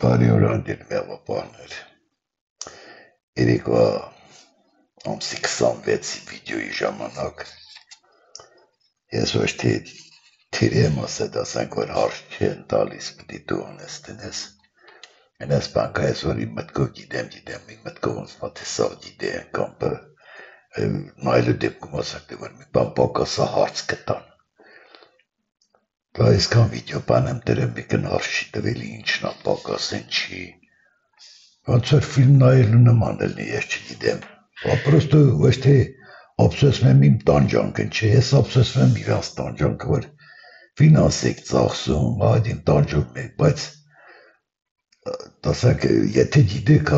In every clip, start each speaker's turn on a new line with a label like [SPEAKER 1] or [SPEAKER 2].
[SPEAKER 1] Բարի օր անդիր մեղվապահներ, երեկվա ամսի 26-ի վիդեոյի ժամանակ ես ոչ թե թիրի եմ ասել, ասենք, որ հարց չեն տալիս, պիտի դու անեստենես, ենես բանք այս որ իմ մտքով գիտեմ, իմ մտքով ոնց մատի սաղ գիտեմ, կամ նայլու դեպքում ասակ դե որ մի բան պակասա հարց կտան։ Դա այսքան վիդեո բան եմ դրեմ մի կն հարց չի տվելի ինչնա պակաս են չի, ոնց որ ֆիլմ նայելու նման էլնի ես չգիտեմ, պրոստը ոչ թե ափսոսում եմ իմ տանջանքն չէ, ես ափսոսում եմ իրանց տանջանքը, որ ֆինանս եք ծախսում, այդ իմ տանջում եք, բայց տասակ եթե գիտեք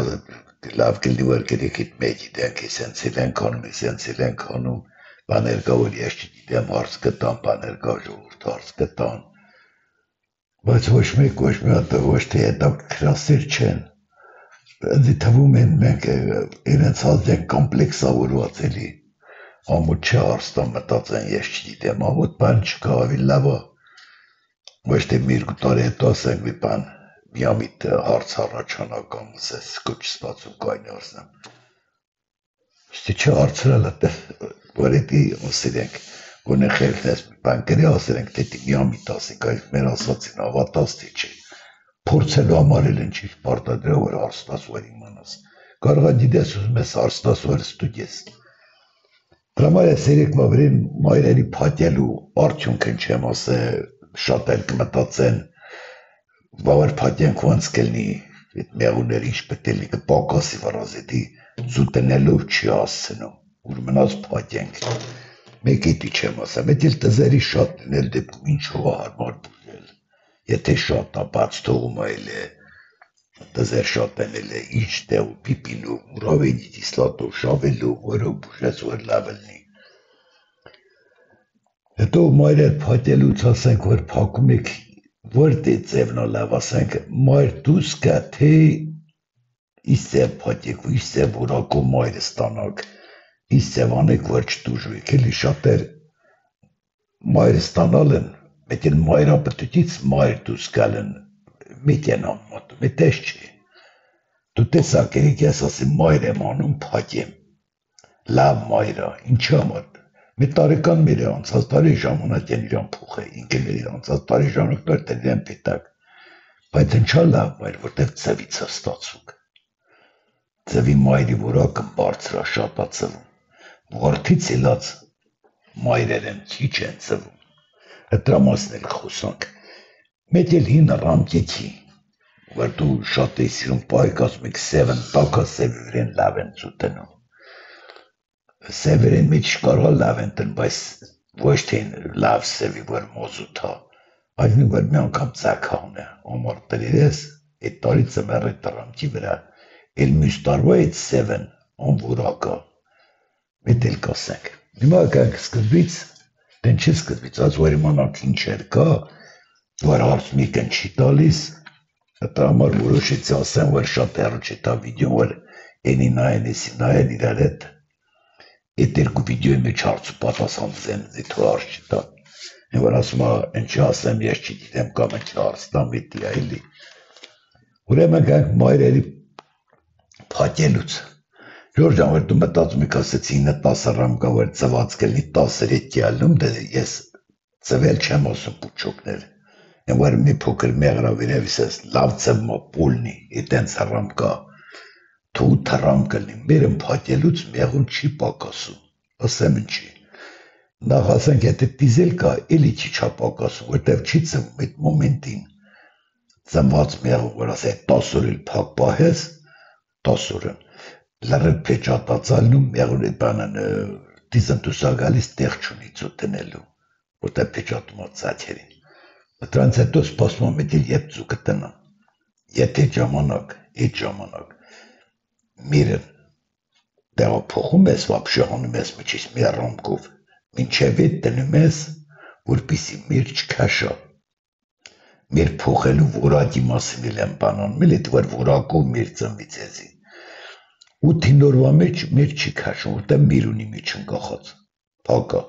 [SPEAKER 1] լավ կլինի որ գրեքիդ մեկ գիտենք, սենցիլ ենք անում, սենցիլ ենք անում, բաներ կա որ ես չգիտեմ հարց կտան, բաներ կա ժողովուրդ հարց կտան, բայց ոչ մեկ ոչ մի հատ ոչ թե հետաքրքրասեր չեն, ինձ թվում են մենք իրենց հազար կոմպլեքսավորված էլի, ամոթ չէ հարցտան մտածեն ես չգիտեմ, ամոթ բան չկա, ավելի լավ է, ոչ թե մի երկու տարի հետո ասենք մի բան, միամիտ հարց առաջանա կամ ասես կոչ ստացում կայնի արսնեմ, Շտի չէ հարցրել է, որ էդի ասել ենք, գոնե խելքն ես մի բան կրի ասել ենք, դետի միամիտ ասենք, այլ մեր ասացին ավատաս թե չէ, փորձելու համար էլ են չի պարտադրել, որ հարցտաս որ իմանաս, կարողա դիտես ուզում ես հարցտաս որ ստուգես, դրամար ես երեկվա վրին մայրերի փատյելու արդյունքն չեմ ասել, շատ էլ կմտածեն, բավար փատյանք ոնց կլնի, այդ մեղուներ ինչ պետք է լինի կպակասի վրազետի զուտնելով չի ասցնում, ուր մնաց փատյանք, մեկ էդի չեմ ասեմ, էդ էլ տզերի շատ լինել դեպքում ինչով է հարմար բուժել, եթե շատ է բաց թողում այլ է, տզեր շատ էնել է, ինչ տեղ ու պիպիլու, ուրավենի դիսլատով, շավելու, որով բուժես որ լավ լինի, հետո մայրեր փատելուց ասենք, որ փակում եք որ դե ձևնա լավ ասենք, մայր դուս կա, թե իս ձև փատեք, իս ձև որակով մայր ստանակ, իս ձև անեք, որ չդուժվեք, էլի շատեր մայր ստանալ են, մեկ են մայրապտուտից մայր դուս կալ են, մեկ են ամմատում, էդ ես չի, դու տեսակ երեք ես ասեմ մայր եմ անում, փակեմ, լավ մայրա, ինչ համար, մի տարեկան մեր է անցած տարի ժամանակ են իրան փուխ է, ինքն էր անցած տարի ժամանակներ դեր իրան պետակ, բայց ընչա լավ մայր, որտև ծվից է ստացուկ, ծվի մայրի որակը բարձր է շատ է ծվում, որդից ելած մայրեր են քիչ են ծվում, հտրամասն էլ խոսանք, մեկ էլ հին ռամկեքի, որ դու շատ է սիրում պայք ասում եք սևն տակա սևի վրեն լավ են ծուտնում, Սևերեն մեջ կարողա լավ են տնն, բայց ոչ թե լավ սևի, որ մոզութ է, այլ որ մի անգամ ծական է, ամար տրիրես, այդ տարի ծմեր այդ տրամքի վրա, էլ մյուս տարվա այդ սևն, անվորակ է, մետ էլ կասենք, հիմա կանք սկզբից, դեն չի սկզբից, այս որ իմանանք ինչ էր կա, որ հարց մի կն չի տալիս, դա համար որոշեցի ասեմ, որ շատ հեռու չի տա վիդեոն, որ ենի նայեն, եսի նայեն իրար հետ, Այդ երկու վիդեոյի մեջ հարց ու պատասխան ձեն ձիթ հարց չտա, են որ ասում ընչի ասեմ ես չգիտեմ կամ ընչի հարց տամ էդի այլի, ուրեմն կանք մայրերի փակելուց, Ժորժան որ դու մտածում եք ասեցի 9-10 ռամկա որ ծված կլնի 10 գալում, դե ես ծվել չեմ ասում պուչոկներ, են որ մի փոքր մեղրավիրևիս ես լավ ծվմա պոլնի, էտենց ռամկա, Թու թրամ կլնի, մերն փակելուց մեղուն չի պակասում, ասեմ ինչի, նախ ասենք եթե դիզել կա, էլի չի չա պակասում, որտև չի ծվում այդ մոմենտին, ծնված մեղուն, որ ասե 10 օր էլ փակ պահես, 10 օրն, լրը պեջատացալնում մեղուն այդ բանան դիզն դուսա գալիս տեղ չունի ծուտնելու, որտև պեջատում ածացերին, դրանց հետո սպասում եմ էլ ետ ծուկը տնամ, եթե ժամանակ, այդ ժամանակ, Միրն տեղափոխում ես, վաբշե հանում ես մչիս մի ռամկով, մինչև էդ դնում ես, որպիսի միր չքաշա, միր փոխելու որակի մասին էլ եմ բանանում, էլ էդ որ որակով միր ծնվից եզի, 8 օրվա մեջ միր չի քաշում, որտեղ միր ունի մեջ ընկախած, փակա,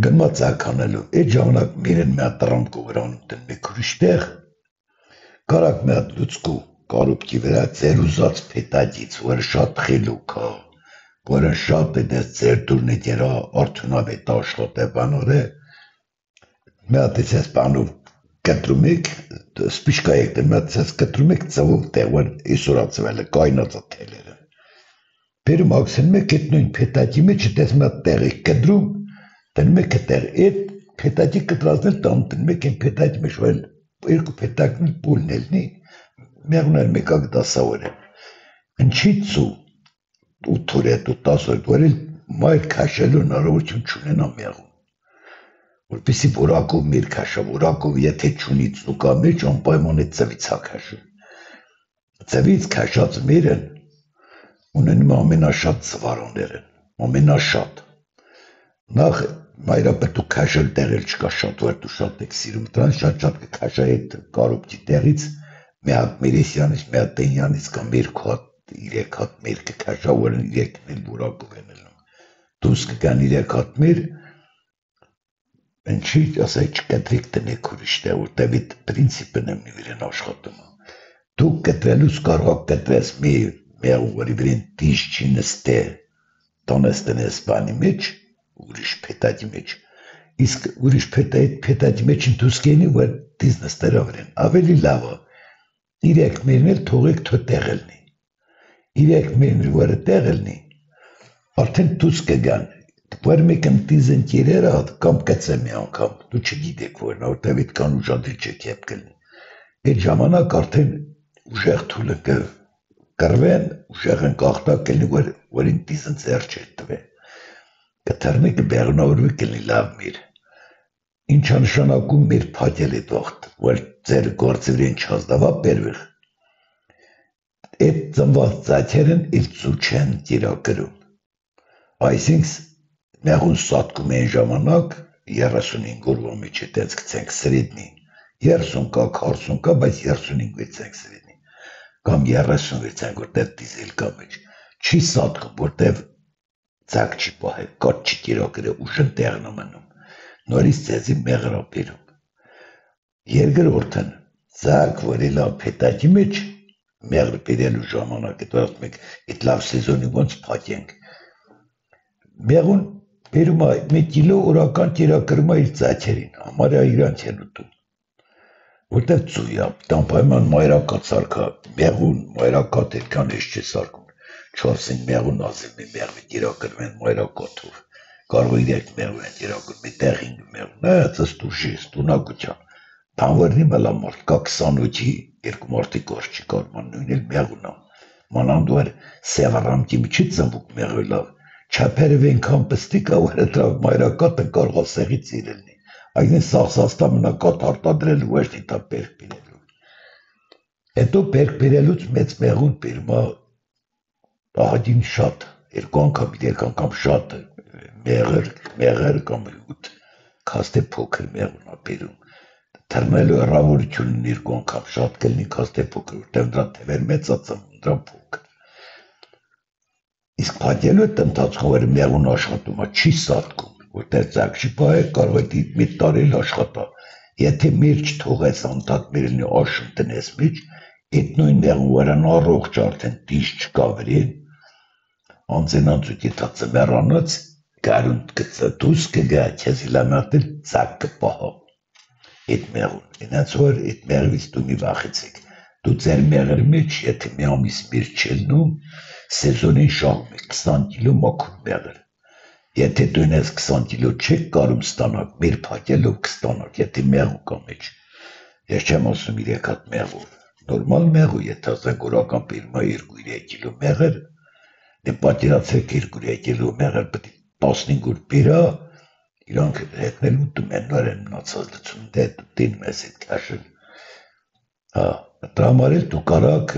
[SPEAKER 1] գնմա ծակ անելու, այդ ժամանակ միրն մի հատ ռամկով վրանում տնում եք ուրիշ տեղ, Կարակ մի հատ լուծկու կարուբքի վրա ձեր ուզած փետաջից, որը շատ խելոք է, որը շատ է դες ձեր դուրնետերա արդյունավետ աշխատե բանոր է, մի հատ ես բանով կտրում եք, սպիշկա եք դեմ մի հատ ես կտրում եք ծվով տեղ, որ իսորացվել է կայնածա թելերը։ Բերում ակսեն մեկ էտ նույն փետաջի մեջ դες մի հատ տեղ եք կտրում, դեն մեկ է տեղ էտ փետաջի կտրածնել տան դեն մեկ են փետաջի մեջ որ երկու փետակն պուլն էլնի, մեղուներ մեկակ դասավոր է։ Ընչից ու թուրետ ու տասոր դորել մայր քաշելու հնարավորություն չունենա մեղուն։ Որպեսի որակով մեր քաշա, որակով եթե չունից ու կա մեջ անպայման է ծվից հա քաշում։ Ծվից քաշած մերն ունենում ամենաշատ ծվարանները, ամենաշատ։ Նախ մայրապետու քաշել տեղել չկա շատ, որ դու շատ եք սիրում, դրան շատ կքաշա այդ կարոբքի տեղից, մի հատ Մերեսյանից, մի հատ Տենյանից կամ երկու հատ, երեք հատ մեր կքաշա, որն երեքն էլ որակով են ելնում։ Դուս կգան երեք հատ մեր, ինչի ասա չկտրիկ տնեք ուրիշ տեղ, որտև այդ պրինցիպն եմ նվիրեն աշխատում։ Դու կտրելուց կարող կտրես մի մեղու, որի վրեն դիշ չի նստե, տոնես տնես բանի մեջ, ուրիշ փետաջի մեջ, իսկ ուրիշ փետաջի մեջ դուս կենի, որ դիզ նստերով են, ավելի լավը, իրեք մերն էլ թողեք թո տեղելնի, իրեք մերն էլ որը տեղելնի, արդեն դուս կգան, որ մեկն դիզն կիրերը կամ կծե մի անգամ, դու չգիտեք որն, որտև իտ կան ուժադիր չեք եբ կլնի, այդ ժամանակ արդեն ուժեղ թուլը կրվեն, ուժեղ են կաղտակ կլնի, որին դիզն ձեր չէ տվե, կթրնի կբեղնավորվի կլնի լավ միր, ինչա նշանակում մեր փակել է դողտ, որ ձեր գործը վրեն չազդավա բերվիղ, այդ ծնված ծաթերն իլ ծու չեն տիրակրում, այսինքս մեղուն սատկում են ժամանակ 35 օրվա մեջ է տենց կցենք սրեդնի, 30 կա, 40 կա, բայց 35 վեցենք սրեդնի, կամ 30 վեցենք, որտև դիզել կա մեջ, չի սատկում, որտև ծակ չի պահել, կատ չի տիրակրը, ուշն տեղն է մնում, նորից ձեզի մեղրա բերում, երկրորդն, ծակ, որ էլա փետաջի մեջ, մեղր բերելու ժամանակ, այդ լավ սեզոնի ոնց փակենք, մեղուն բերում է մի կիլո օրական տիրակրում է իր ծաթերին, համարյա իրանց են ուտում, որտև ծույա, տանպայման մայրակատ սարկա, մեղուն, մայրակատ էրքան ես չէ սարկում, 4-5 մեղուն ազիվ մի մեղվի տիրակրում են մայրակատով, կարող իրեք մեղուն են տիրակրում, մի տեղ 5 մեղուն, ծս տուշի, ստունակության, տանվերնի մելա մարդ կա 28-ի, երկու մարդի կոր չի կարման նույն էլ մեղուն է, մանանդ որ սևարամքի մի չի ծնվուկ մեղվի լավ, չապերև ենքան պստիկա, որ էտրավ մայրակատը կարող է սեղից իրելնի, այգնի սաղսաստա մնակատ արտադրել ու էշտ իտա պերկ բիրելու։ Հետո պերկ բիրելուց մեծ մեղուն բիրմա ահագին շատ, երկ անգամ շատ մեղր կամ ուտ կաստե փոքր մեղուն է բիրում, թրնելու հեռավորությունն երկու անգամ շատ կլնի կաստե փոքր, որտև դրա թևեր մեծացան, դրա փոքր։ Իսկ փակելու այդ ընթացքում որ մեղուն աշխատում է չի սատկում, որտեղ ծակ չի պահել, կարող է մի տարի աշխատա, եթե մեր չթողես անդադ մերնի աշուն տնես մեջ, այդ նույն մեղուն որան առողջ արդեն դիշ չկա վրին, անձենանցուկ եթե ծմերանոց, կարունդ կծա դուս կգա, քեզ իլամատել ծակ կպահա, այդ մեղուն, ինած որ այդ մեղվից դու մի վախեցեք, դու ձեր մեղր մեջ, եթե մի ամիս մեր չելնում, սեզոնին շահում է 20 կիլո մաքուր մեղր, եթե դու ինես 20 կիլո չեք կարում ստանակ, մեր փակելով կստանակ, եթե մեղու կա մեջ, ես չեմ ասում 3 հատ մեղու, նորմալ մեղու, եթե ասենք օրական բերում է 2-3 կիլո մեղր, դե պատիրացեք 2-3 կիլո մեղր պետք է 15 օր բերա, իրանք հետնել ուտում են, նոր են մնացած լծում, դե դինում ես այդ քաշել, դրա համար էլ դու կարակ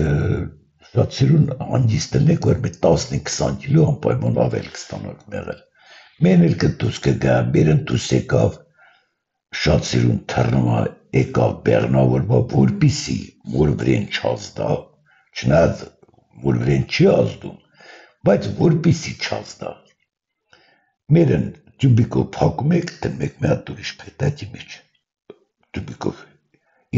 [SPEAKER 1] շատ սիրուն հանգիստ ելնեք, որ մի 15-20 կիլո անպայման ավել կստանաք մեղր, մեն էլ կտուս կգա, մերն տուս եկավ, շատ սիրուն թռնումա եկավ բեղնավորվա, որպիսի մոր վրեն չազդա, չնայած մոր վրեն չի ազդում, բայց որպիսի չազդա, մերն տյուբիկով փակում եք, տնմեք մի հատ ուրիշ փետակի մեջ, տյուբիկով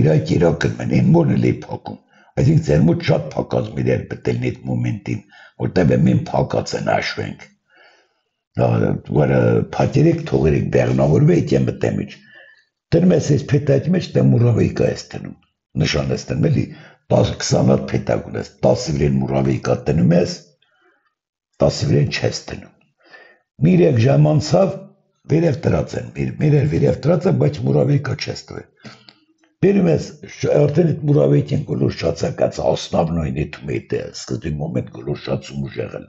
[SPEAKER 1] իրակ իրակն են մորն լի փակում, այսինքն ձեր մոտ շատ փակած մի դեր բտելն այդ մոմենտին, որտեղ մենք փակած են աշվենք, որը փակերեք թողերեք բեղնավորվեք եմ բտեմիջ, դրում ես այս փետակի մեջ դե մուրավեիկա ես տնում, նշան ես տնում էլի, 10-20 հատ փետակ ունես, 10 վրեն մուրավեիկա տնում ես, 10 վրեն չես տնում, մի 3 ժամ անցավ վերև տրած են, մեր վերև տրած են, բայց մուրավեիկա չես տվել, բերում ես, արդեն այդ մուրավեիկին գոլոր շացակած ասնավնոյն էթում էտ է, սկզբի մոմենտ գոլոր շացում ու ժեղել,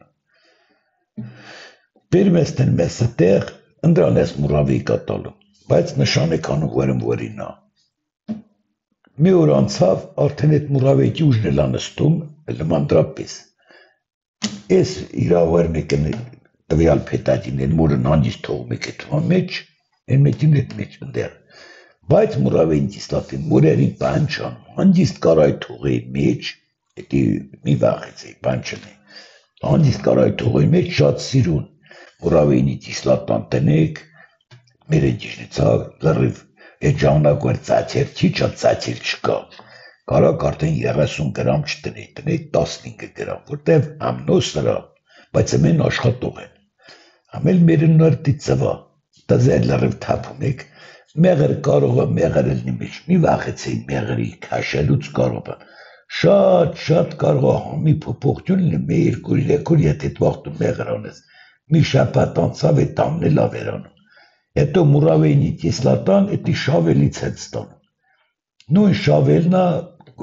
[SPEAKER 1] բերում ես տնում ես տեղ, ընդրան ես մուրավեիկա տալում, բայց նշան է կանում որում որինա, մի օր անցավ, արդեն այդ մուրավեիկի ուժն էլ անստում, լմանտրապես, ես իրավար մեկն տվյալ փետակին են մորն անջիստ թողում եք էթվան մեջ, են մեկին էտ մեջ ընդեղ, բայց մուրավեին կիսլատին մորերին բան չան, անջիստ կարայ թողեի մեջ, էտի մի վաղեց էի, բան չնի, անջիստ կարայ թողեի մեջ շատ սիրուն, մուրավեինի կիսլատան տնեք, մեր են ճիշնիցավ, լրիվ, այդ ժամանակ որ ծացեր չի, շատ ծացեր չկա, կարակ արդեն 30 գրամ չտնեի, տնեի 15 գրամ, որտև ամնոս նրա, բայց ամեն աշխատող են, ամել մերն նորդի ծվա, տզեր լրիվ թապում եք, մեղր կարող է մեղր ելնի մեջ, մի վախեցեի մեղրի քաշելուց կարող է, շատ կարող է համի փոփոխություն լինի, մի 2-3 եթե այդ վաղտում մեղր անես, մի շաբաթ անցավ այդ ամն էլ ավերանում, հետո մուրավեինի կիսլատան, էտի շավելից հետ ստանում, նույն շավելնա,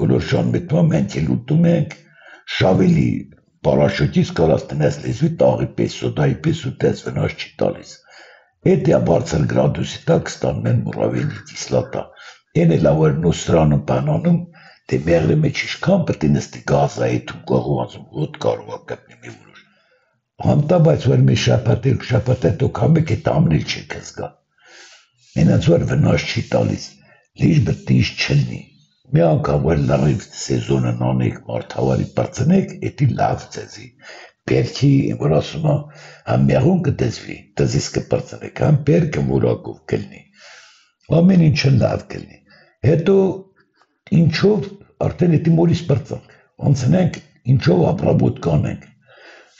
[SPEAKER 1] գոլորշան մետվա մենք էլ ուտում ենք, շավելի պարաշոտից կարած տնես լեզվի տաղի պես, սոդայի պես ուտես վնաս չի տալիս, Էդ է բարձր գրադուսի տակ ստանում են մուրավեինի կիսլատա, են էլ ավար նոսրանում բանանում, թե մեղրի մեջ իշքան պտի նստի գազայիթում կողովածում, ոտ կարող է կպնի մի որոշ, համտա բայց որ մի շապատ հետո կամեք էտ ամնել չեք զգա, մենած որ վնաս չի տալիս, լիժ բտիշ չլնի, մի անգամ որ լրիվ սեզոնն անեք մարդավարի պրծնեք, էտի լավ ձեզի, Պերքի, որ ասում է, համ մեղուն կտեզվի, տզիս կպրծնեք, համ պերքը որակով կլնի, ամեն ինչը լավ կլնի, հետո ինչով արդեն էտի մորիս պրծանք, անցնենք ինչով ապրաբոտ կանենք,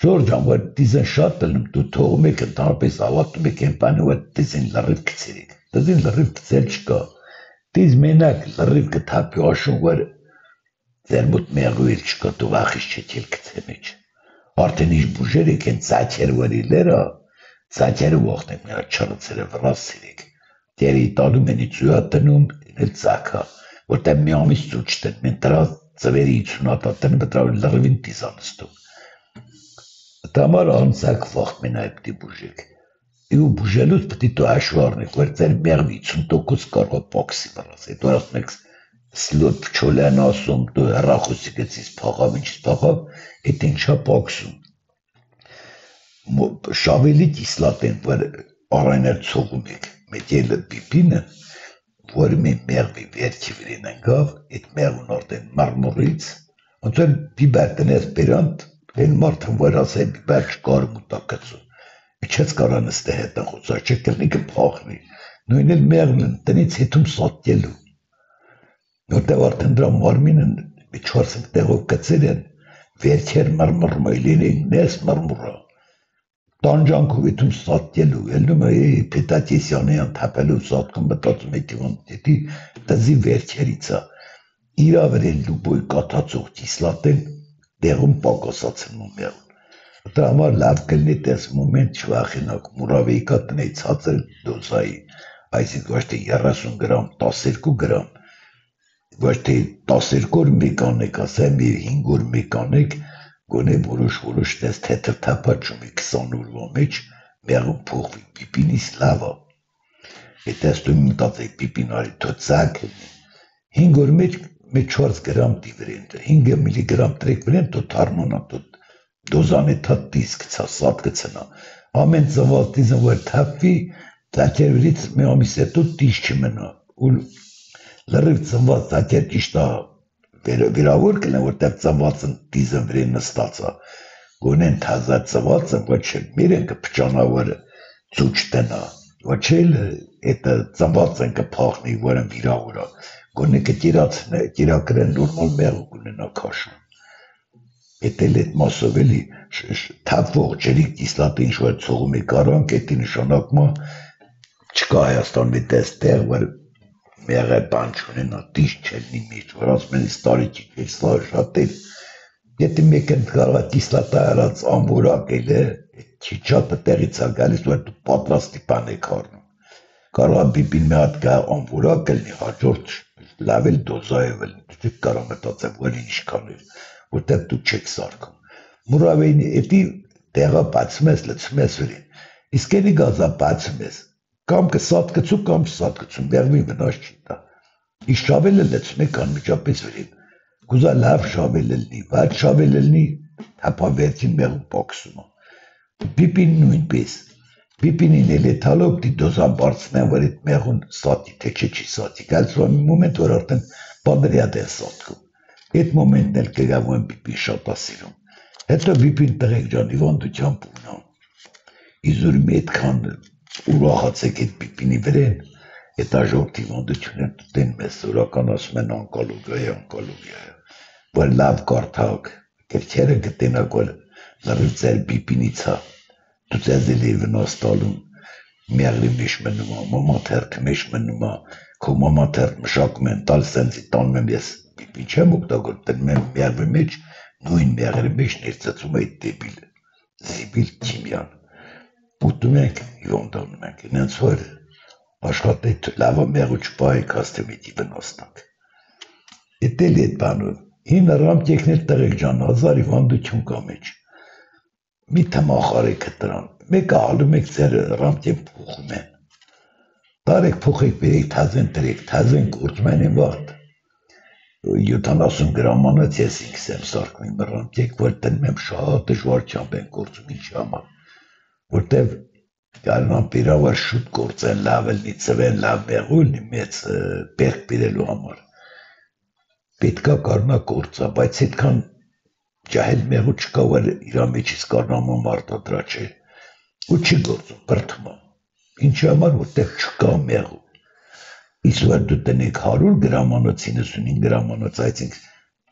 [SPEAKER 1] ժորջան, որ դիզեն շատ լնում, դու թողում եք, ընդանրպես ավատում եք, են պանը, որ դիզեն լրիվ կցերեք, դիզեն լրիվ կցել չկա, դիզ մենակ լրիվ կթապի աշուն, որ ձեր մոտ մեղու էլ չկա, դու վախիս չեք էլ կցե մեջ, արդեն իշ բուժեր եք են ծաչեր վարի լերա, ծաչերը ողտ են միա չրծերը վրաս սիրեք, դերի տալում են իծույա տնում, էլ ծակա, որտեղ մի ամիս ծուչ տեն, մեն տրա ծվերի 50 ատատեն բտրավին լրվին տիզանստում, տամար անցակ վաղտ մեն այբ դի բուժեք, ու բուժելուց պտի դու աշվարնեք, որ ձեր մեղվի 50% կարող է պոքսի վրաս, այդ որ ասում եք Սլոտ չոլյան ասում, դու հեռախոսի գծից փաղավ, ինչից փաղավ, էտ ինչա պոքսում, շավելի կիսլատեն, որ առայներ ծողում եք, մետելը բիպինը, որ մի մեղվի վերքի վրին ընգավ, էտ մեղուն արդեն մարմուրից, ոնց որ բիբար տնես բերանդ, են մարդն որ ասե բիբար չկարում ու տակացում, իչեց կարա նստե հետը խոցա, չկրնի կպաղնի, նույն էլ մեղն տնից հետում սատկելու, որտեղ արդեն դրա մարմինը 4-5 տեղով կծեր են, վերքեր մրմռում այլին են, նես մրմռա, տանջանքով ետում սատկելու, ելնում է պետատեսյանի անթապելու սատկում մտածում էտի տզի վերքերից է, իրավր են լուբոյ կաթացող կիսլատեն, տեղում պակասացնում մեղուն, դրա համար լավ կլնի տես մոմենտ չվախենակ, մուրավեիկա տնեի ցածր դոզայի, այսինք ոչ թե 30 գրամ, 12 գրամ, ոչ թե 12 մեկ անեք, ասեմ 5 օր մեկ անեք, գոնե որոշ տես թեթր թապաչում է 20 օրվա մեջ, մեղուն փոխվի, պիպինիս լավա, էտ էստում մտածեք պիպինարի թոցակ, 5 օր մեջ 4 գրամ դիվրեն, 5 միլիգրամ տրեք վրեն, թո թարմանա, դոզան է թատ դիս կցա, սատ կցնա, ամեն ծվալ դիզն որ թապվի, ծակերվրից մի ամիս հետո դիս չմնա, ու լրիվ ծնված ծակեր ճիշտ վերավոր կլեն, որտեղ ծնվածն դիզն վրեն նստացա, գոնեն թազա ծնվածը, ոչ էլ մեր են կպճանավորը ծուչ տնա, ոչ էլ это ծամբածենքը փախնի, որը վիրավորա, գոնե կտիրակրեն նորմալ մեղու կունենա քաշում։ Էտել այդ մասով էլի թափվող ջրիկ կիսլատը ինչ-որ ցողում է կարան, կետի նշանակում չկա Հայաստան մի տեղ, որ մեղը բան չունենա, տիշ չելնի միշտ, որ ասում են իստարիքի կեսլա շատ էլ, եթե մեկն կարող է կիսլատա արած ամբորակել է, չիչատը տեղից է գալիս, որ դու պատրաստի բան եք առնում, կարող է բիբին մի հատ կա ամբորակ ելնի, հաջորդ լավ էլ դոզայով ելնի, դու չեք կարող մտածել, որ ինչքան էր, որտեղ դու չեք սարքում։ Մուրավեյնի էտի տեղը բացում ես, լցում ես վրին, իսկ էլի գազա բացում ես, կամ կսատկցու, կամ չսատկցում, բեղվի վնաս չի տա, իսկ շավելը լցում եք անմիջապես վրին, գուզա լավ շավել ելնի, վատ շավել ելնի, հապավերցին մեղու պոքսում է, բիպին նույնպես, բիպինին էլ է թալով դի դոզան բարձնեն, որ այդ մեղուն սատի, թե չի սատի, գալցու մի մոմենտ, որ արդեն բանդրիատ են սատքում, այդ մոմենտն էլ կգավ են բիպին շատ ասիրում, հետո բիպին տղեկ ջան իվանդությամբ ունա, իզուր մի այդքան ուրախացեք այդ բիպինի վրեն, այդ աժորդ իվանդություն են տեն մեզ, ուրական ասում են անկալուգիա, որ լավ կարթակ, կերչերը գտենակ, որ լրիվ ձեր բիպինից հա, դու ձեզ էլ է վնաս տալում, մեղրի մեջ մնում է, մամաթերքը մեջ մնում է, քո մամաթերք մշակում են տալ սենցի տանում եմ ես բիպին չեմ օգտագործում եմ մեղրի մեջ, նույն մեղրի մեջ ներծծում է դեբիլ, զիբիլ քիմիան, ուտում ենք, հիվանդանում ենք, ինենց որ աշխատեք լավը մեղու չպահեք հաստեմիդի վնաստանք, էտ էլ էտ բանով, հին ռամտեքն էլ տղեկ ջան, հազար հիվանդություն կա մեջ, մի թմախարեք դրան, մեկը ալում եք ձեր ռամտեն փոխում են, տարեք փոխեք բերեք թազեն տրեք, թազեն գործում են են վաղտ, 70 գրամանոց ես ինքս եմ սարկում իմ ռամտեք, որ տնում եմ շատ դժվարությամբ են գործում ինչի համար, որտև կարնան պիրավար շուտ գործեն, լավ ելնի, ծվեն, լավ մեղու ելնի, մեծ բերք բերելու համար, պետքա կարնա գործա, բայց հետքան ջահել մեղու չկա, որ իրա մեջից կարնամա մարդադրա չէ, ու չի գործում, բրդմա, ինչի համար, որտեղ չկա մեղու, իսկ որ դու տնեք 100 գրամանոց, 95 գրամանոց, այսինք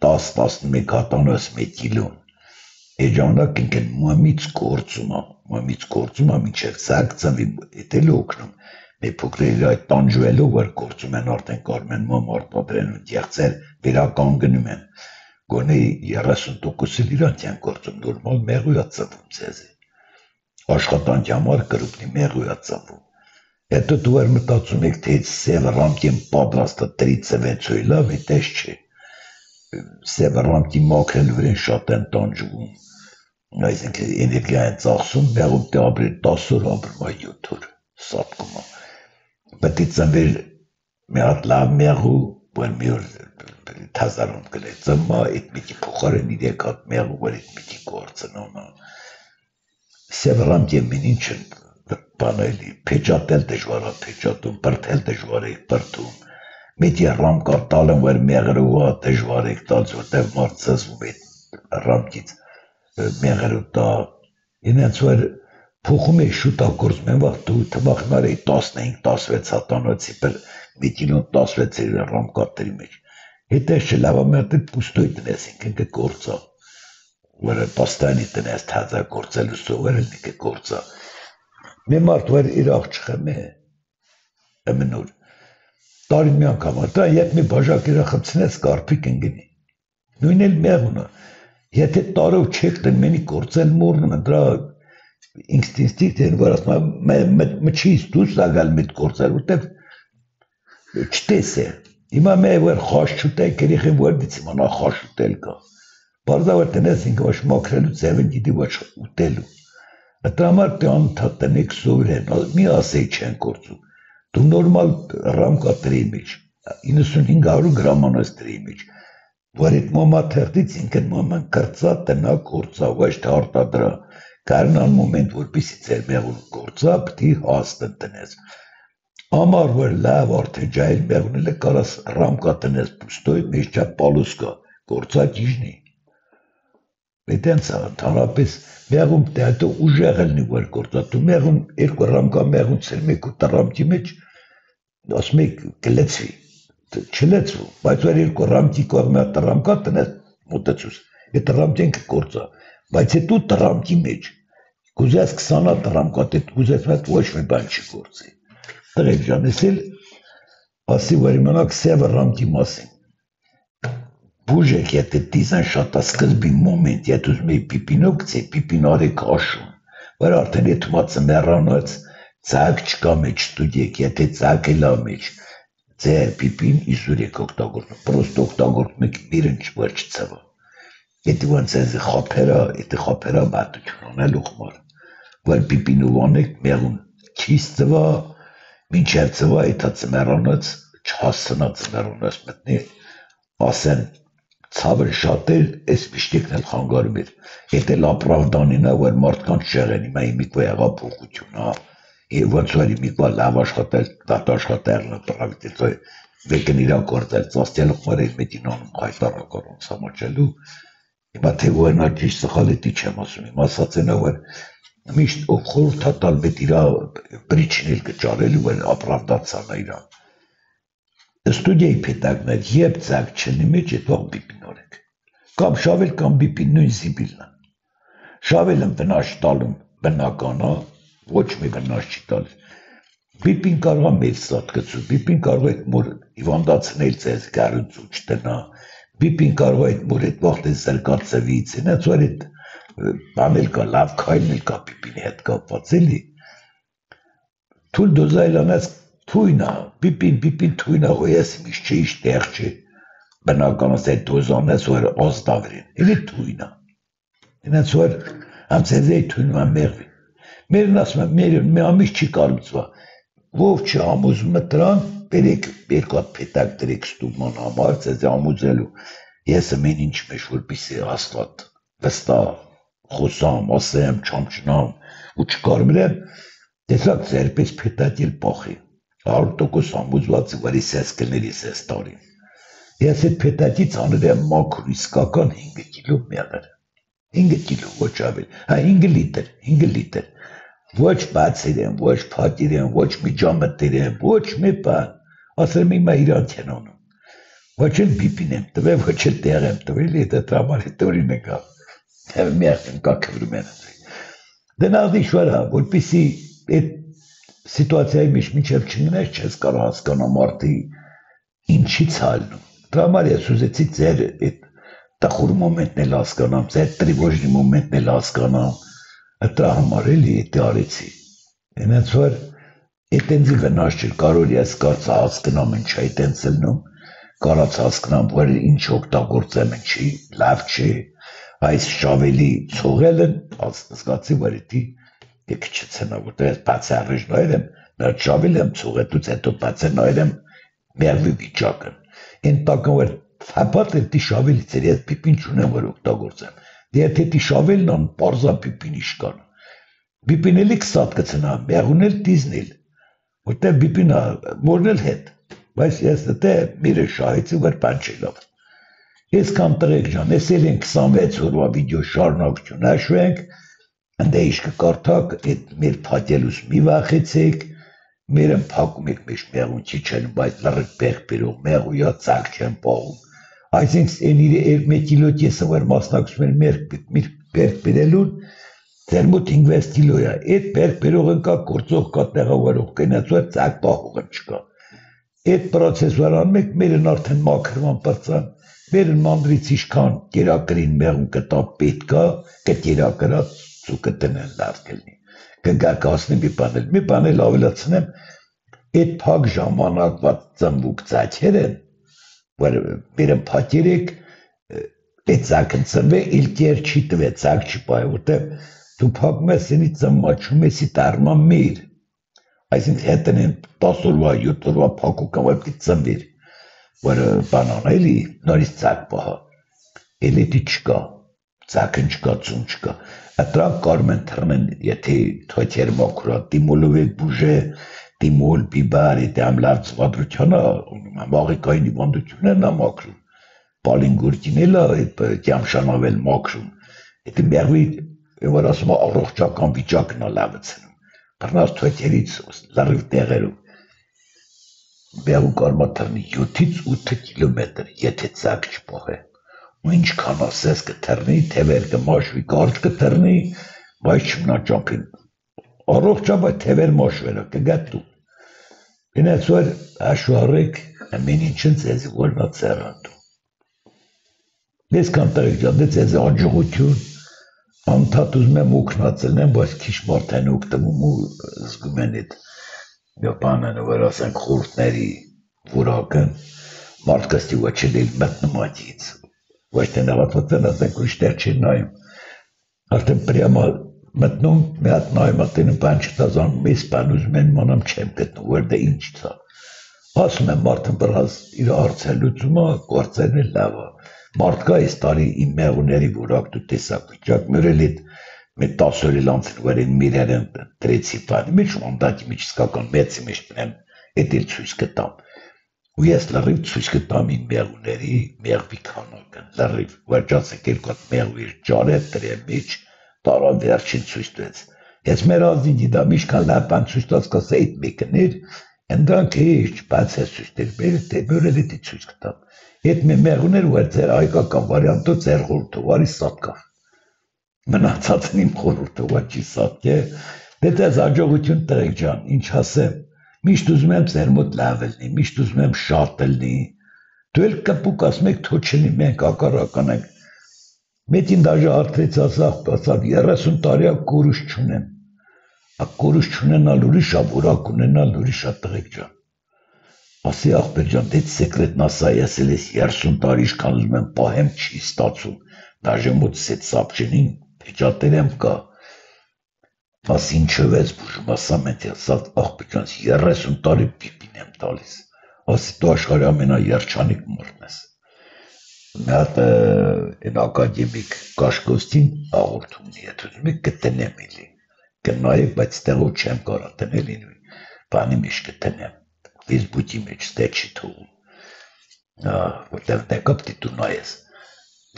[SPEAKER 1] 10-11 հատանոց մեկիլոն, այդ ժամանակ ինքն մամից գործում է, մինչև ծակ ծնվի, էտ էլ օգնում, մեկ փոքրերի այդ տանջվելով, որ գործում են արդեն կարում են մամ արտադրեն ու դեղծեր վերականգնում են, գոնե 30% իրանք են գործում, նորմալ մեղու է ծնվում ձեզ, աշխատանքի համար կրուպնի մեղու է ծնվում, հետո դու էր մտածում եք, թե սև ռամտին պատրաստը տրի ծվեցոյ լավ, էտես չէ, սև ռամտի մաքրել վրեն շատ են տանջվում, այսինքն էներգիա են ծախսում, մեղում թե ապրել 10 օր ապրում է 7 օր, սատկում է, պետք է ծնվել մի հատ լավ մեղու, որ մի օր թազարում կլե ծմա, այդ միտի փոխարեն իրեք հատ մեղու, որ այդ միտի գործնոն սև ռամտի մին ինչ են բանայլի, պեջատել դժվար է պեջատում, բրդել դժվար եք բրդում, միտի ռամկա տալն, որ մեղրու է դժվար եք տալց, որտև մարդ ծզվում է ռամտից մեղրու տա, ինենց որ փոխում է շուտա գործում են վաղ, դու թմախնար էի 15-16 հատանոցի պր միտիլոն 16 ռամկատերի մեջ, հետես չլավամերտ է պուստոյ տնես, ինքն կգործա, որ պաստայնի տնես թազա գործելու սովեր էլ կգործա, մի մարդ որ իր աղջխեմ է, ամենուր, տարին մի անգամ, դա ետ մի բաժակ իրա խպցնես կարպիկ ընգնի, նույն էլ մեղունը, եթե տարով չեք տնի մենի գործել մորնում են, դրա ինստինստիվտ են, որ ասում մչից դուս ագալ մետ գործել, որտև չտես է, հիմա մի որ խաշ չուտեք, երիխին որ դից իմանա խաշ ուտել կա, բարզա որ տնես ինքը ոչ մաքրելու ձևն գիտի ոչ ուտելու, այդ համար տան տնեք սովրեն, մի ասեի չեն գործում, դու նորմալ ռամկա տրի մեջ, 9500 գրամանոց տրի մեջ, որ այդ մոմա թեղտից ինքն մոման կրծա տնա գործա, ոչ թե արտադրա, կարնան մոմենտ որպիսի ձեր մեղուն գործա, պտի հաստն տնես, ամար որ լավ արդեն ջայել մեղունել է կարաս ռամկա տնես պուստոյ, մեջ չա պալուսկա, գործա կիժնի, Այդենց ընդհանրապես մեղում դե հետո ուժեղ ելնի որ գործա դու մեղում երկու ռամկա մեղում ցել մեկ ու տարամքի մեջ ասում եք կլեցվի, չլեցվու, բայց որ երկու ռամքի կողմը տրամկա տնես մոտեցուս, է տրամքեն կգործա, բայց հետո տրամքի մեջ, գուզես 20 տրամկա, գուզես մետ ոչ մի բան չի գործի, տղեկ ժան, ես էլ ասի, որ իմանակ սևը ռամքի մասին, բուժեք, եթե դիզան շատ ասկզբի մոմենտ, եթե ուզում էի պիպինով գցի, պիպին արեք աշուն, որ արդեն ետ մացը մեռանած, ծակ չկա մեջ ստուդիեք, եթե ծակ էլա մեջ, ձեր պիպին իսուր եք օգտագործում, պրոստ օգտագործում եք իրնչ որ չծվա, եթե ոնց ես խապերա բատություն անել ուխմար, որ պիպինով անեք մեղուն չիս ծվա, մինչև ծվա եթա ծմերանած, չհասնա ծմերանած մտնի, ասեն ցավը շատ էր, այս միշտիկն էլ խանգարում էր, եթե լապրավդանին է, որ մարդկանց շեղեն, հիմա իմիկվա եղա փոխություն, և ոնց որ իմիկվա լավ աշխատել, դատ աշխատելն է պրավիտել, վեկն իրա կործել, ծաստյալ ուխմար էր մետին անում խայտարակարոն սամաչելու, հիմա թե ոյնա ճիշտ սխալետի չեմ ասում, իմ ասած ենա, որ միշտ խորհրդատալ մետ իրա պրիչին էլ կճարելու, որ ապրավդացանա իրան, ստուդիայի պետակներ, եբ ծակ չնի մեջ էդ ող բիպին օրեք, կամ շավել կամ բիպին նույն զիբիլնա, շավել եմ վնաշ տալում բնականա, ոչ մի վնաշ չի տալիս, բիպին կարողա մեր սատ կծու, բիպին կարող այդ մոր իվանդացնել ձեզ գարունցու չտնա, բիպին կարող այդ մոր այդ ողտ է զրկացվից, ինաց որ այդ բանել կա, լավ կայլն էլ կա բիպինի հետ կապված էլի, թույլ դոզայլանած թույնա, բիպին թույնա, որ ես միշտ չէ իշ տեղ չէ, բնականաս այդ դոզանես, որ ազդավրին, էլի թույնա, ինաց որ անցեզ էի թույնվա մեղվի, մերն ասում եմ, մի ամիշ չի կարմծվա, ով չի ամուզում է տրան, բերեք երկու հատ պետակ դրեք ստուգման համար, ձեզ է ամուզելու, ես մեն ինչ մեջ որպիսի աստված, վստա, խոսամ, ասեմ, չամչնամ, ու չկարմրեմ, տեսակ ձերպես պետակ էլ պախի, 100% ամուզված որ ես կներ ես տարին, ես այդ պետակից անել եմ մաքուր իսկական 5 կիլո մեղր, 5 կիլո ոչ ավել, 5 լիտր, ոչ բացիր եմ, ոչ փակիր եմ, ոչ միջամտիր եմ, ոչ մի բան, ասել եմ հիմա իրանց են անում, ոչ էլ բիպին եմ տվել, ոչ էլ տեղ եմ տվել, եթե տրամար հետ օրին եկա, մեղր եմ կա քվրում են, դնաղդիշ վրա, որպիսի այդ սիտուացիայի մեջ մինչև չնգնես չես կարող հասկանամ արդի ինչից հալնում, տրամար ես ուզեցի ձեր այդ տխուր մոմենտն էլ հասկանամ, ձեր տրիվոժնի մոմենտն էլ հասկանամ, Ատրա համար էլի էտի արեցի, ենեց որ էտենձի վնաշ չել, կարոր ես կարծա հասկնամ ինչ այդ ենց ելնում, կարաց հասկնամ, որ ինչ օգտագործեմ ինչի, լավ չի, այս շավելի ծողել են, զգացի, որ էտի եք չցենա, որտեղ ես բացի առիժ նայր եմ, նրդ շավել եմ ծողետուց հետո բացի նայր եմ մեղվի վիճակն, են տակն որ ֆապատ էտի շավելից էր, ես պիպին չունեմ, որ օգտագործեմ, Եթե դի շավելն ան պարզա բիպին իշկան, բիպին էլի կսատ կցնա, մեղուն էլ դիզնել, որտեղ բիպինա մորնել հետ, բայց ես դե միրը շահեցի, որ բան չի լավ, ես կան տղեկ ժան, ես էլ են 26 օրվա վիդեո շարնակություն հաշվենք, ընդե իշկը կարդակ, այդ մեր պատելուս մի վախեցեք, մեր եմ պակում եք մեջ մեղուն չի չեն, բայց լրըկ բեղ բերող մեղույա ծակ չեն պաղում, Այսինքն են իր մեկ կիլոտ եսը որ մասնակցում են մեր բերք բերելուն, ձեր մոտ 5-6 կիլո է, այդ բերք բերողն կա, գործող կա, տեղավորող կենած որ ծակ պահողն չկա։ Այդ պրոցեսվար անում եք, մերն արդեն մաքրման պրծան, մերն մանդրից իշքան կերակրին մեղուն կտա պետ կա, կտերակրած ծուկը տնեն լավ կլնի, կգակ ասնի մի բանել ավելացնեմ, այդ փակ ժամանակված ծնվուկ ծաչեր են, որ մերն պատերեք, այդ ծակն ծնվե, իլկեր չի տվե, ծակ չի պայ, որտեղ դու փակում ես ինի ծմաչում եսի տարման մեր, այսինքն հետն են 10 օրվա, 7 օրվա փակուկան, որ պիտի ծնվեր, որ բանան էլի, նորից ծակ պահա, էլետի չկա, ծակն չկա, ծուն չկա, ատրանք կարում են թրնեն, եթե թոյթեր մաքուրա, դիմոլով եք բուժե, դիմոլ, բիբար, եթե ամլավ ծվադրությանա, մաղիկային իվանդություն են մաքրում, պալինգուրտին էլ կյամշանավել մաքրում, եթե մեղվի, որ ասում առողջական վիճակն է լավացնում, բռնած թոյթերից լրիվ տեղերում, Բեղու կարմա թռնի 7-ից 8 կիլոմետր, եթե ցակ չփոխե։ Ու ինչքան ասես կթռնի, թևեր կմաշվի, կարճ կթռնի, բայց չմնա ճամփին։ Առողջաբար թևեր մաշվելը կգատու։ Գնաց որ աշվարեք ամեն ինչն ձեզ որնա ծերանդու։ Ես կանտարեք ջան, դե ձեզ աջողություն, անդադ ուզում եմ օգնածելնեմ, բայց քիչ մարդ են օգտվում ու զգում են այդ բանանը, որ ասենք խորհուրդների որակը մարդկա ստիվա չլել մտնում աջից, ոչ թե նավատվածել ասենք ուրիշ տեղ չի նայում, արդեն պրյամա մտնում, մի հատ նայում ատենում բան չտազանում, ես բան ուզում են մանամ չեմ գտնում, որ դե ինչ ծա, ասում եմ մարդն բրազ իր արծել լուծումը, գործերն է լավը, մարդկա ես տարի իմ մեղուների որակ դու տեսակ վիճակ մերել էդ մեր 10 օրի լանցին որ են միրերն տրեցի բանի մեջ մանդակի մեջ իսկական մեծի մեջ բնեմ էդ էլ ցույց կտամ ու ես լրիվ ցույց կտամ իմ մեղուների մեղվի քանակը լրիվ վաճացեք երկու հատ մեղվի ջարը դրե մեջ տարա վերջին ցույց տվեց ես մեր ազին դիդամ իշքան լավ բան ցույց տած կասե այդ մեկներ ընդանք էջ բաց է ցույց տել բերել դե բերել էդ ցույց կտամ այդ մեղուներ որ ձեր հայկական վարիանտը ձեր խորհուրդը վարի սատկավ մնացածն իմ խորհուրդը ոչի սատկ է դե դες աջողություն տղեկ ջան ինչ ասեմ միշտ ուզում եմ ձեր մոտ լավ լինի միշտ ուզում եմ շատ լինի դու էլ կպուկ ասում եք թո չլինի մենք ակառական ենք մետին դաժե արդրեց ասավ 30 տարի կորուս չունեմ կորուս չունենալ ուրիշ է որակ ունենալ ուրիշ է տղեկ ջան ասի ախպեր ջան դե սեկրետնա սա ես էլ ես 30 տարի իշքան ուզում եմ պահեմ չի ստացում դաժե մոտ սետ սապչենին փեճատեր եմ կա աս ինչով ես բուժում ասա մենք ասա ախպեր ջան 30 տարի պիպին եմ տալիս ասի դու աշխարհի ամենաերջանիկ մարդն ես մի հատ այն ակադեմիկ Կաշկոստին հաղորդում ունի եթե ուզում եք կտնեմ էլի կնայեք բայց տեղով չեմ կարա տնել բանի մեջ կտնեմ Facebook-ի մեջ ստե չի թողում որտեղ դեկապ դիտու նայես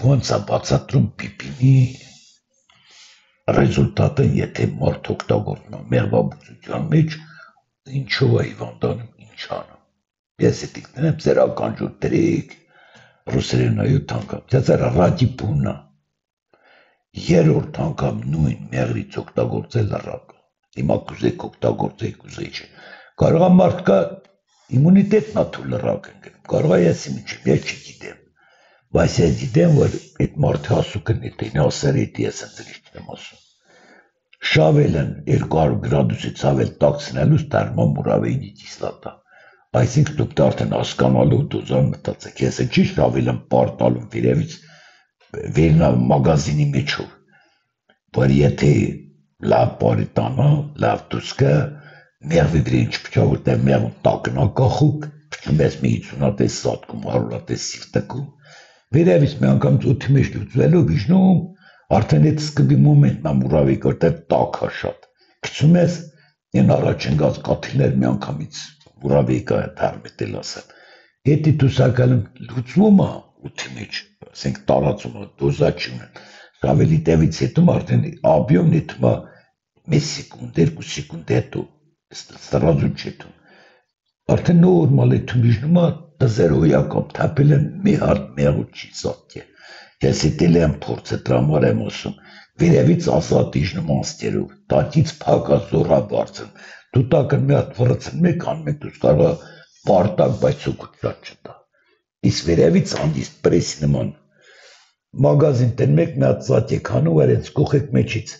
[SPEAKER 1] ոնց է բացատրում պիպինի ռեզուլտատը եթե մարդ օգտագործում է մեղվաբուծության մեջ ինչով է հիվանդանում ինչ անում ես էդիկ դնեմ ձեր ականջուր դրեք ռուսերեն այոտ անգամ ձեր ռադիպունա երրորդ անգամ նույն մեղրից օգտագործել ռակ հիմա կուզեք օգտագործեք ուզեի չէ կարող է մարդկա իմունիտետն է թույլ ռակ ընկնում կարող է ես ինչի ես չգիտեմ բայց ես գիտեմ որ այդ մարդը ասուկն է դին ասեր էդ ես ընտրիչ չեմ ասում շավելն 200 գրադուսից ավել տաքսնելուց թերմոմուրավեինի կիսլատա այսինքն դուք արդեն հասկանալու դուզան մտածեք ես չի շավելն պարտալում վերևից վերնա մագազինի մեջով որ եթե լավ բարի տանա լավ դուսկը մեղվի վրա ինչ փչա որտեղ մեղուն տակնա կախուկ մեզ մի 50-ատես սատկում 100-ատես սիրտակում վերևից մի անգամ ծոթի մեջ լուծվելով իջնում արդեն այդ սկզբի մոմենտն է մուրավիկ որտեղ տակ է շատ գցում ես այն առաջին գազ կաթիլներ մի անգամից մուրավիկա է թարմետել ասեմ Էդի դուսակալում լուծվում է ութի մեջ, ասենք տարածում է դոզաչում է, ավելի տևից հետում արդեն աբյոմն էտում է մեզ սեկունդ, 2 սեկունդ հետո, սրազուն չետում, արդեն նորմալ էտում իժնում է դզեր հոյակամ թապել են մի հարդ մեղուտ չի սատք է, ես էտել եմ փորձ է տրամար եմ ասում, վերևից ասատ իժնում անստերով, տակից պակա զորա բարձն, դու տակն մի հատ վրծն մեկ անում եք դուս կարա Պարտակ, բայց սուկուտ շատ չտա, իսկ վերևից անդիստ պրեսի նման, մագազին տեն մեկ մի հատ ծատ եք հանում էր ենց կողեք մեջից,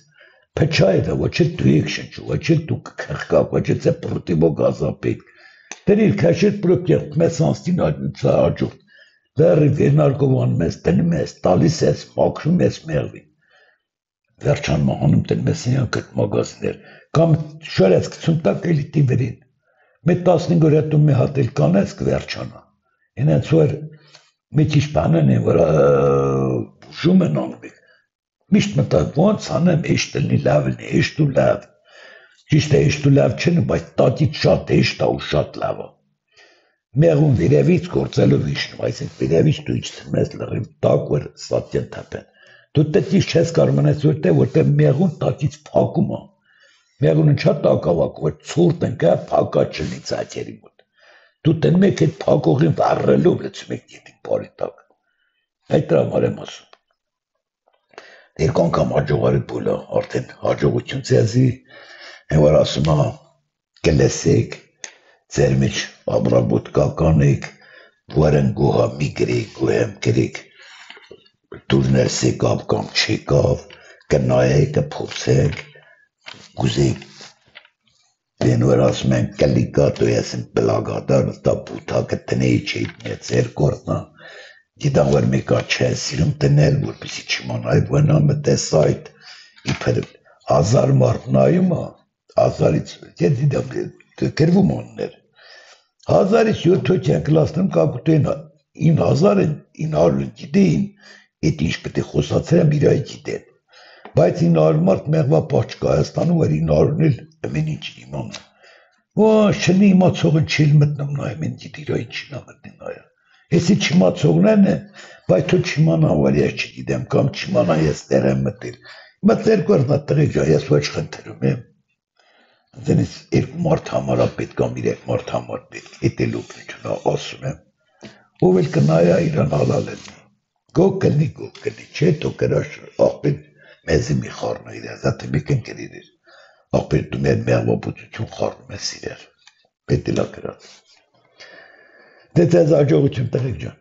[SPEAKER 1] փչա է դա, ոչ էլ դու եք շնչու, ոչ էլ դու կխղկակ, ոչ էլ ծե պրոտիվո գազապետ, դեր իր կաշեր պրոպյեղտ մեզ անստին աջնցա աջորդ, լերի վերնարկով անում ես, տնում ես, տալիս ես, մաքրում ես մեղվին, վերջան մահանում տեն մեզ ինյան կտ մագազիներ, կամ շարեց կցում տակ էլի տիվերին, Մետ 15 օր հետո մի հատ էլ կանես կվերջանա, ենենց որ մի քիչ բանն է, որ բուժում են անում եք, միշտ մտակ ոնց անեմ էշտ լինի լավ լինի, էշտ ու լավ, ճիշտ է էշտ ու լավ չեն, բայց տակից շատ էշտ է ու շատ լավ է, մեղուն վերևից գործելով իջնում, այսինք վերևից դու իջցնում ես լրիվ տակ, որ սատյան թապեն, դու տետից չես կարող մնաց որտեղ մեղուն տակից փակում է, Մեղունը չա տակավակ, որ ցուրտ են կա փակա չլինի ծակերի մոտ։ Դու տնում եք այդ փակողին վառելով լցում եք գետին բարի տակ։ Այդ դրա համար եմ ասում։ Երկու անգամ հաջողարի բուլա, արդեն հաջողություն ձեզի, որ ասում է, կլեսեք, ձեր մեջ ամրաբոտ կանեք, որն գոհա մի գրեք, գոհեմ գրեք, դուրներ սեկավ կամ չեկավ, կնայեք, կփորձեք, գուզեք, դեն որ ասում են կլիկատո ես եմ պլագադար, դա բութակը տնեի չեիտնի է ձեր կորնա, Գիտան որ մեկա չէ սիրում տնել, որպեսի չիմանայի բնա մտես այդ, իբր 1000 մարդ նայում է, 1000-ից, ես դիտամ գրվում աններ, 1000-ից 7 հոգի են կլասնում կակուտեն 9900-ին գիտեին, էդ ինչ պետք է խոսացրեմ իրայի գիտեն, բայց 900 մարդ մեղվա պահ չկա Հայաստանում, որ 900-ն էլ ամեն ինչ իմանում, ոչ չնի իմացողը չի մտնում նայում, են գիտ իրայի չինա մտնի նայա, Եսի չիմացողներն են, բայց թո չիմանան, որ ես չգիտեմ, կամ չիմանան ես տեղ եմ մտել, հիմա ձեր կորնա տղեկ ջան, ես ոչ խնդրում եմ, դենից երկու մարդ համարա պետք կամ 3 մարդ համար պետք, էդ էլ օգնությունա ասում եմ, ով էլ կնայա իրան հալալ են, գող կլի, չէ թո կրաշ, աղպետ մեզի մի խարնա իրար, զատը մեկ են կրիր էր, աղպետ դու մեր մեղվապուծություն խարնում ես իրար, պետք էլա կրած, Դե ձեզ աջողություն տղեկ ջան